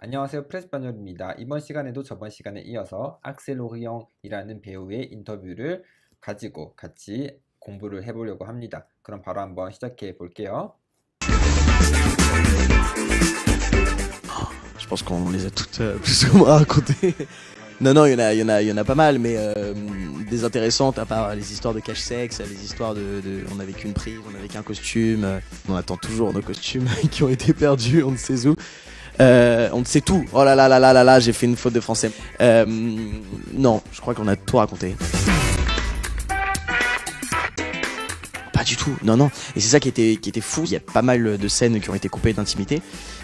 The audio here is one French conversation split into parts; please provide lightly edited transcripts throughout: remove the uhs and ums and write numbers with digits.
안녕하세요. 프레스파뇰입니다. 이번 시간에도 저번 시간에 이어서 악셀 오리옹이라는 배우의 인터뷰를 가지고 같이 공부를 해보려고 합니다. 그럼 바로 한번 시작해 볼게요. Je pense qu'on les a toutes plus ou moins racontées. Non, non, il y en a pas mal, mais des intéressantes, à part les histoires de cache-sexe, les histoires on n'avait qu'une prise, on n'avait qu'un costume, on attend toujours nos costumes qui ont été perdus, on ne sait où. On ne sait tout. Oh là là là là là là, j'ai fait une faute de français. Non, je crois qu'on a tout raconté. Pas du tout, non, non. Et c'est ça qui était fou. Il y a pas mal de scènes qui ont été coupées d'intimité.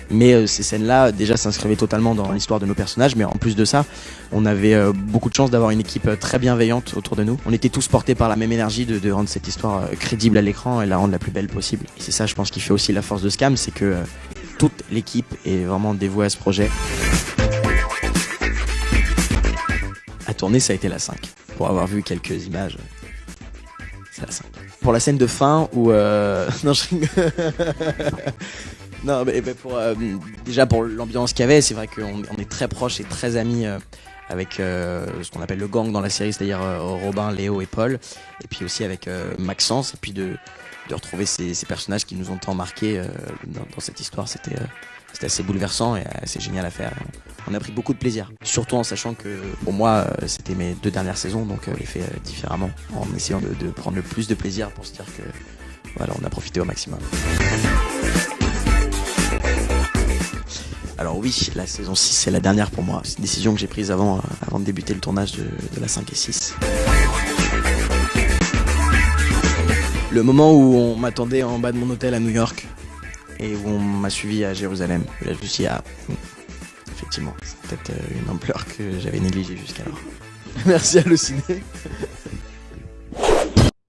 Mais ces scènes-là, déjà, s'inscrivaient totalement dans l'histoire de nos personnages. Mais en plus de ça, on avait beaucoup de chance d'avoir une équipe très bienveillante autour de nous. On était tous portés par la même énergie de rendre cette histoire crédible à l'écran et la rendre la plus belle possible. Et c'est ça, je pense, qui fait aussi la force de Scam, c'est que toute l'équipe est vraiment dévouée à ce projet. À tourner, ça a été la 5. Pour avoir vu quelques images, c'est la 5. Pour la scène de fin où... Non, je rigole. Non, mais déjà pour l'ambiance qu'il y avait, c'est vrai qu'on est très proches et très amis avec ce qu'on appelle le gang dans la série, c'est-à-dire Robin, Léo et Paul, et puis aussi avec Maxence, et puis de retrouver ces personnages qui nous ont tant marqués dans cette histoire, c'était assez bouleversant et assez génial à faire. On a pris beaucoup de plaisir, surtout en sachant que pour moi c'était mes 2 dernières saisons, donc les fait différemment, en essayant de prendre le plus de plaisir pour se dire que voilà, on a profité au maximum. Alors oui, la saison 6 c'est la dernière pour moi. C'est une décision que j'ai prise avant de débuter le tournage de la 5 et 6. Le moment où on m'attendait en bas de mon hôtel à New York et où on m'a suivi à Jérusalem. Là je me suis dit, effectivement, c'est peut-être une ampleur que j'avais négligée jusqu'alors. Merci Allociné.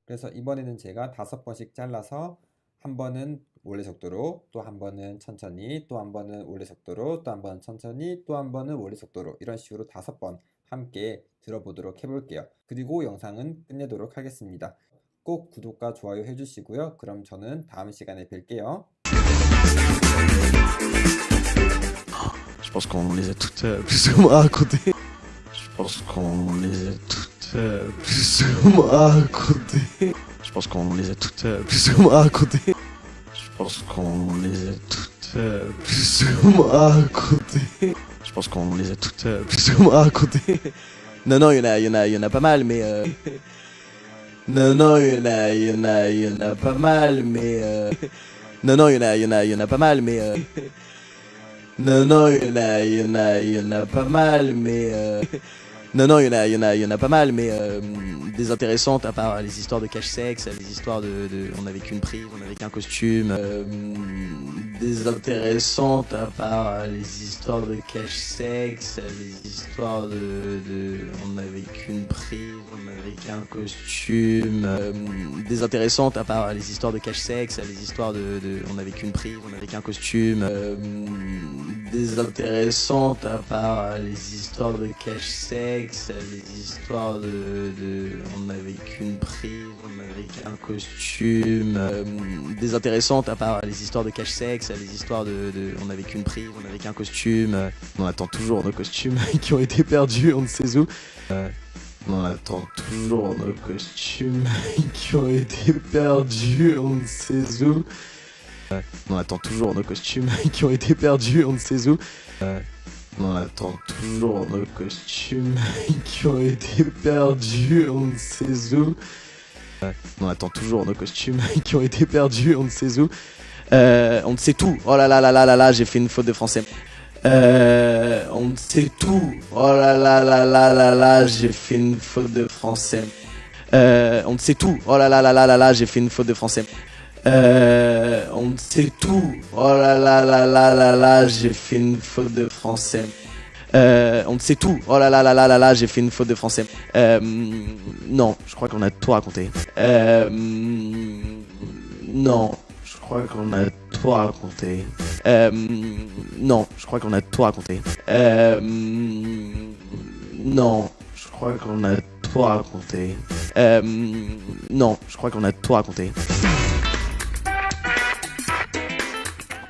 그래서 이번에는 제가 5번씩 잘라서 한 번은 원래 속도로, 또 한 번은 천천히, 또 한 번은 원래 속도로, 또 한 번은 천천히, 또 한 번은 원래 속도로, 이런 식으로 5번 함께 들어보도록 해볼게요. 그리고 영상은 끝내도록 하겠습니다. 꼭 구독과 좋아요 해주시고요. 그럼 저는 다음 시간에 뵐게요. Je pense qu'on les a toutes plus ou moins racontées. Je pense qu'on les a toutes plus ou moins racontées. Je pense qu'on les a toutes plus ou moins racontées. Je pense qu'on les a toutes plus ou moins racontées. Je pense qu'on les a toutes plus ou moins racontées. Non, non, il y en a pas mal, mais non, non, il y en a pas mal, mais non, non, il y en a pas mal, mais non, non, il y en a pas mal, mais non, non, il y en a pas mal, mais des intéressantes, à part les histoires de cache-sexe, les histoires on n'avait qu'une prise, on n'avait qu'un costume, des intéressantes, à part les histoires de cache-sexe, les histoires on n'avait qu'une prise, on n'avait qu'un costume, des intéressantes, à part les histoires de cache-sexe, les histoires on n'avait qu'une prise, on n'avait qu'un costume, des intéressantes, à part les histoires de cache-sexe, les histoires on n'avait qu'une prise, on n'avait qu'un costume, des intéressantes, à part les histoires de cache-sexe, les histoires on n'avait qu'une prise, on n'avait qu'un costume, on attend toujours nos costumes qui ont été perdus, on ne sait où. On attend toujours nos costumes qui ont été perdus, on ne sait où. On attend toujours nos costumes qui ont été perdus, on ne sait où. On attend toujours nos costumes qui ont été perdus, on ne sait où. On attend toujours nos costumes qui ont été perdus, on ne sait où. On ne sait tout. Oh là là là là là là, j'ai fait une faute de français. On ne sait tout. Oh là là là là là là, j'ai fait une faute de français. On ne sait tout. Oh là là là là là là, j'ai fait une faute de français. On ne sait tout. Oh là là là là là là, j'ai fait une faute de français. On ne sait tout. Oh là là là là là là, j'ai fait une faute de français. Non, je crois qu'on a tout raconté. Non, je crois qu'on a tout raconté. Non, je crois qu'on a tout raconté. Non, je crois qu'on a tout raconté. Non, je crois qu'on a tout raconté.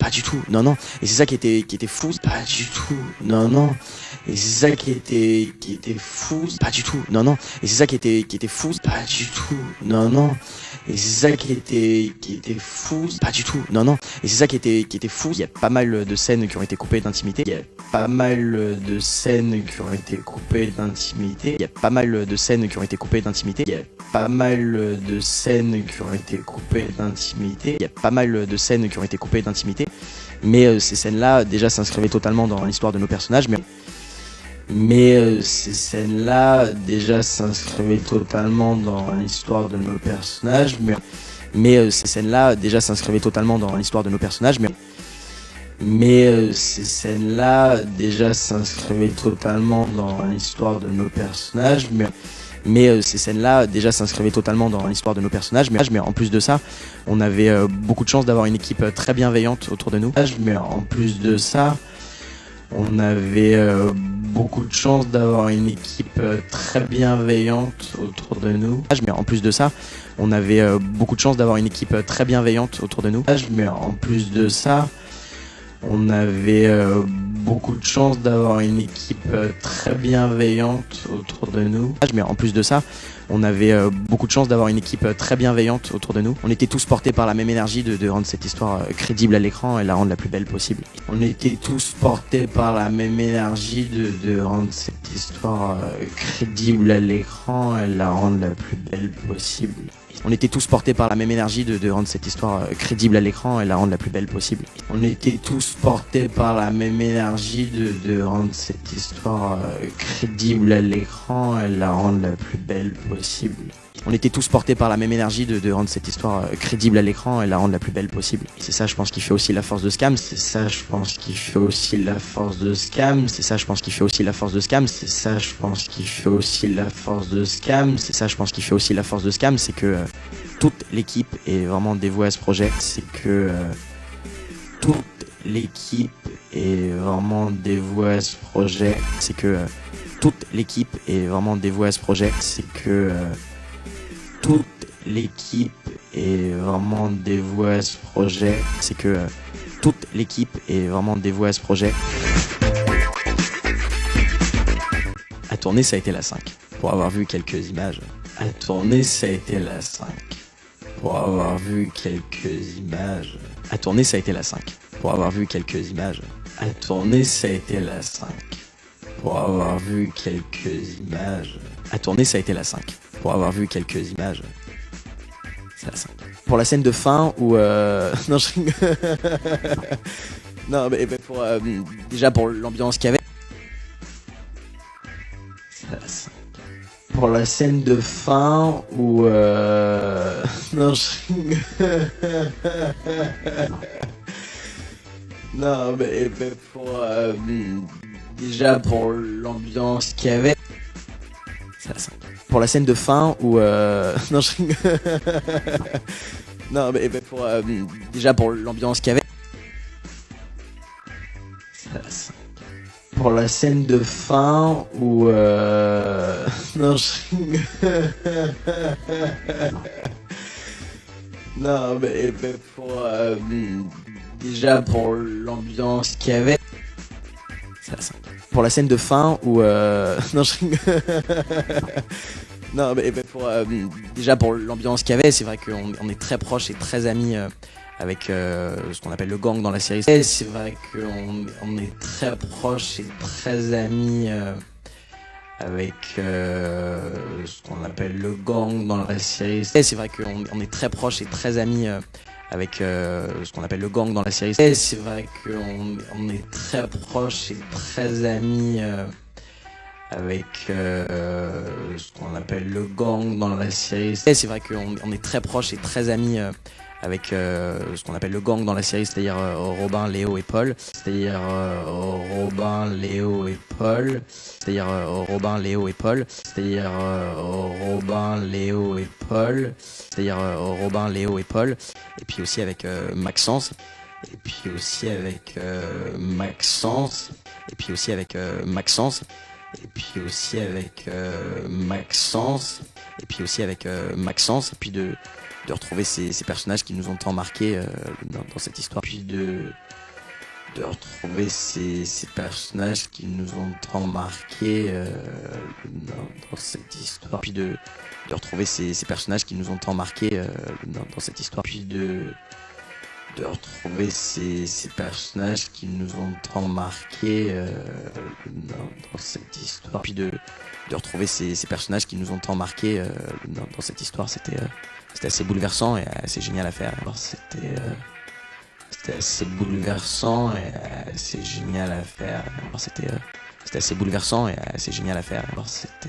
pas du tout, non, non. Et c'est ça qui était fou, pas du tout, non, non. Et c'est ça qui était fou, pas du tout, non, non. Et c'est ça qui était fou, pas du tout, non, non. Et c'est ça qui était fou, pas du tout, non, non. Et c'est ça qui était fou. Il y a pas mal de scènes qui ont été coupées d'intimité. Il y a pas mal de scènes qui ont été coupées d'intimité. Il y a pas mal de scènes qui ont été coupées d'intimité. Il y a pas mal de scènes qui ont été coupées d'intimité. Il y a pas mal de scènes qui ont été coupées d'intimité. Mais ces scènes-là, déjà, s'inscrivaient totalement dans l'histoire de nos personnages. Mais ces scènes-là, déjà, s'inscrivaient totalement dans l'histoire de nos personnages. Mais ces scènes-là, déjà, s'inscrivaient totalement dans l'histoire de nos personnages. Mais ces scènes-là, déjà, s'inscrivaient totalement dans l'histoire de nos personnages. Mais ces scènes-là, déjà, s'inscrivaient totalement dans l'histoire de nos personnages. Mais en plus de ça, on avait beaucoup de chance d'avoir une équipe très bienveillante autour de nous. Mais en plus de ça, on avait beaucoup de chance d'avoir une équipe très bienveillante autour de nous. Mais en plus de ça, on avait beaucoup de chance d'avoir une équipe très bienveillante autour de nous. Mais en plus de ça, on avait beaucoup de chance d'avoir une équipe très bienveillante autour de nous. Mais en plus de ça, on avait beaucoup de chance d'avoir une équipe très bienveillante autour de nous. On était tous portés par la même énergie de rendre cette histoire crédible à l'écran et la rendre la plus belle possible. On était tous portés par la même énergie de rendre cette histoire crédible à l'écran et la rendre la plus belle possible. On était tous portés par la même énergie de rendre cette histoire crédible à l'écran et la rendre la plus belle possible. On était tous portés par la même énergie de rendre cette histoire crédible à l'écran et la rendre la plus belle possible. On était tous portés par la même énergie de rendre cette histoire crédible à l'écran et la rendre la plus belle possible. C'est ça, je pense, qui fait aussi la force de Scam. C'est ça, je pense, qui fait aussi la force de Scam. C'est ça, je pense, qui fait aussi la force de Scam. C'est ça, je pense, qui fait aussi la force de Scam. C'est ça, je pense, qui fait aussi la force de Scam. C'est que toute l'équipe est vraiment dévouée à ce projet. C'est que toute l'équipe est vraiment dévouée à ce projet. C'est que toute l'équipe est vraiment dévouée à ce projet. C'est que toute l'équipe est vraiment dévouée à ce projet. C'est que toute l'équipe est vraiment dévouée à ce projet. À tourner, ça a été la 5. Pour avoir vu quelques images. À tourner, ça a été la 5. Pour avoir vu quelques images. À tourner, ça a été la 5. Pour avoir vu quelques images. À tourner, ça a été la 5. Pour avoir vu quelques images. À tourner, ça a été la 5. Pour avoir vu quelques images. C'est la 5. Pour la scène de fin où non, je rigole. Non, mais pour déjà pour l'ambiance qu'il y avait. C'est la 5. Pour la scène de fin où non, je rigole. Non, mais pour déjà pour l'ambiance qu'il y avait. C'est la 5. Pour la scène de fin où non, je rigole. Non, mais pour déjà pour l'ambiance qu'il y avait. C'est la 5. Pour la scène de fin où non, je rigole. Non, mais pour déjà pour l'ambiance qu'il y avait. C'est la 5. Pour la scène de fin où non, je rigole. Non, mais pour déjà pour l'ambiance qu'il y avait, c'est vrai qu'on est très proches et très amis avec ce qu'on appelle le gang dans la série. Et c'est vrai qu'on est très proches et très amis avec ce qu'on appelle le gang dans la série. Et c'est vrai qu'on est très proches et très amis avec ce qu'on appelle le gang dans la série. Et c'est vrai qu'on est très proches et très amis avec ce qu'on appelle le gang dans la série. Et c'est vrai qu'on est très proches et très amis avec ce qu'on appelle le gang dans la série, c'est-à-dire Robin, Léo et Paul. C'est-à-dire Robin, Léo et Paul. C'est-à-dire Robin, Léo et Paul. C'est-à-dire Robin, Léo et Paul. C'est-à-dire Robin, Léo et Paul. Et puis aussi avec Maxence. Et puis aussi avec Maxence. Et puis aussi avec Maxence. Et puis aussi avec Maxence. Et puis aussi avec Maxence. Et puis de retrouver ces personnages qui nous ont tant marqué dans cette histoire. Puis de retrouver ces personnages qui nous ont tant marqué dans cette histoire, puis de retrouver ces personnages qui nous ont tant marqué dans cette histoire, puis de retrouver ces personnages qui nous ont tant marqué dans cette histoire, puis de retrouver ces personnages qui nous ont tant marqué dans cette histoire, c'était assez bouleversant et assez génial à faire. Alors, c'était assez bouleversant et assez génial à faire. Alors, c'était assez bouleversant et assez génial à faire. Alors, c'était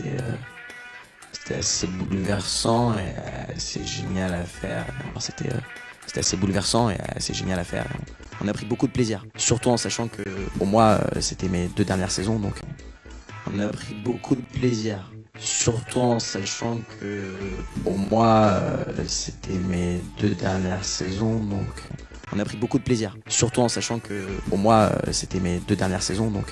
assez bouleversant et assez génial à faire. Alors, c'était assez bouleversant et assez génial à faire. On a pris beaucoup de plaisir, surtout en sachant que pour moi c'était mes 2 dernières saisons, donc on a pris beaucoup de plaisir, surtout en sachant que pour moi c'était mes 2 dernières saisons, donc on a pris beaucoup de plaisir, surtout en sachant que pour moi c'était mes 2 dernières saisons, donc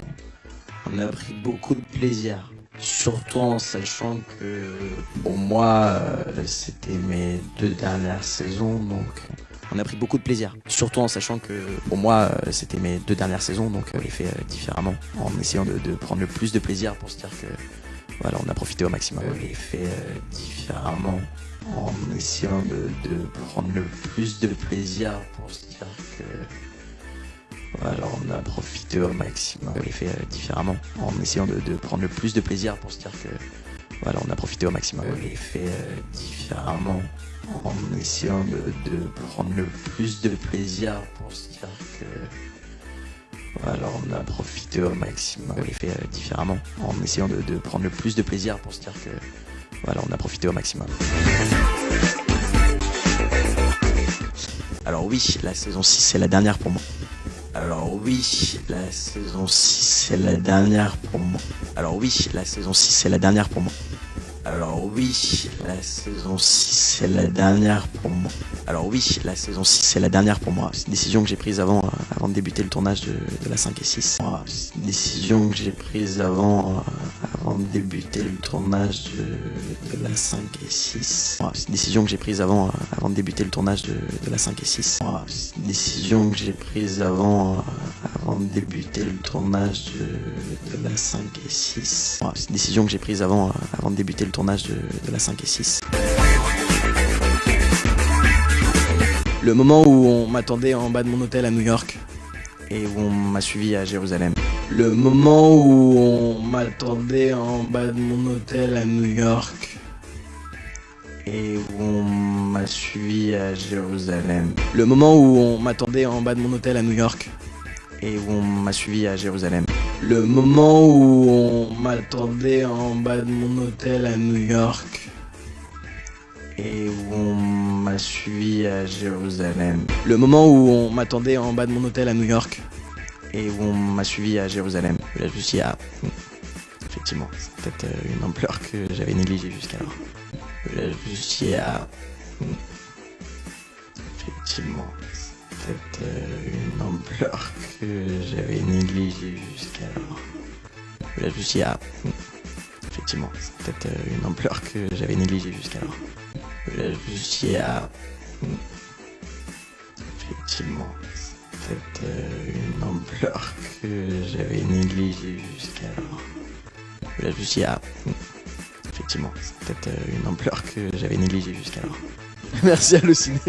on a pris beaucoup de plaisir, surtout en sachant que pour moi c'était mes 2 dernières saisons, donc on a pris beaucoup de plaisir, surtout en sachant que pour moi c'était mes 2 dernières saisons, donc je l'ai fait différemment, en essayant de prendre le plus de plaisir pour se dire que voilà, on a profité au maximum. Je l'ai fait différemment, en essayant de prendre le plus de plaisir pour se dire que voilà, on a profité au maximum. Je l'ai fait différemment, en essayant de prendre le plus de plaisir pour se dire que voilà, on a profité au maximum. Je l'ai fait différemment, en essayant de prendre le plus de plaisir pour se dire que voilà, on a profité au maximum. Je l'ai fait différemment, en essayant de prendre le plus de plaisir pour se dire que voilà, on a profité au maximum. Alors oui, la saison 6 c'est la dernière pour moi. Alors oui, la saison 6 c'est la dernière pour moi. Alors oui, la saison 6 c'est la dernière pour moi. Alors oui, la saison 6 c'est la dernière pour moi. Alors oui, la saison 6 c'est la dernière pour moi. C'est une décision que j'ai prise avant de débuter le tournage de la 5 et 6. C'est une décision que j'ai prise avant de débuter le tournage de la 5 et 6. C'est une décision que j'ai prise avant de débuter le tournage de la 5 et 6. C'est une décision que j'ai prise avant de débuter le tournage de la 5 et 6. C'est une décision que j'ai prise avant de débuter le tournage de la 5 et 6. Le moment où on m'attendait en bas de mon hôtel à New York et où on m'a suivi à Jérusalem. Le moment où on m'attendait en bas de mon hôtel à New York et où on m'a suivi à Jérusalem. Le moment où on m'attendait en bas de mon hôtel à New York et où on m'a suivi à Jérusalem. Le moment où on m'attendait en bas de mon hôtel à New York et où on m'a suivi à Jérusalem. Le moment où on m'attendait en bas de mon hôtel à New York et où on m'a suivi à Jérusalem. Là je me suis dit, ah, effectivement, c'est peut-être une ampleur que j'avais négligée jusqu'alors. Là je me suis dit, ah, effectivement, c'est peut-être une ampleur que j'avais négligée jusqu'alors. Là je me suis dit, ah, effectivement, c'est peut-être une ampleur que j'avais négligée jusqu'alors. Là je me suis dit, ah, effectivement, c'est peut-être une ampleur que j'avais négligée jusqu'alors. Là je me suis dit, ah, effectivement, c'est peut-être une ampleur que j'avais négligée jusqu'alors. Merci Allociné.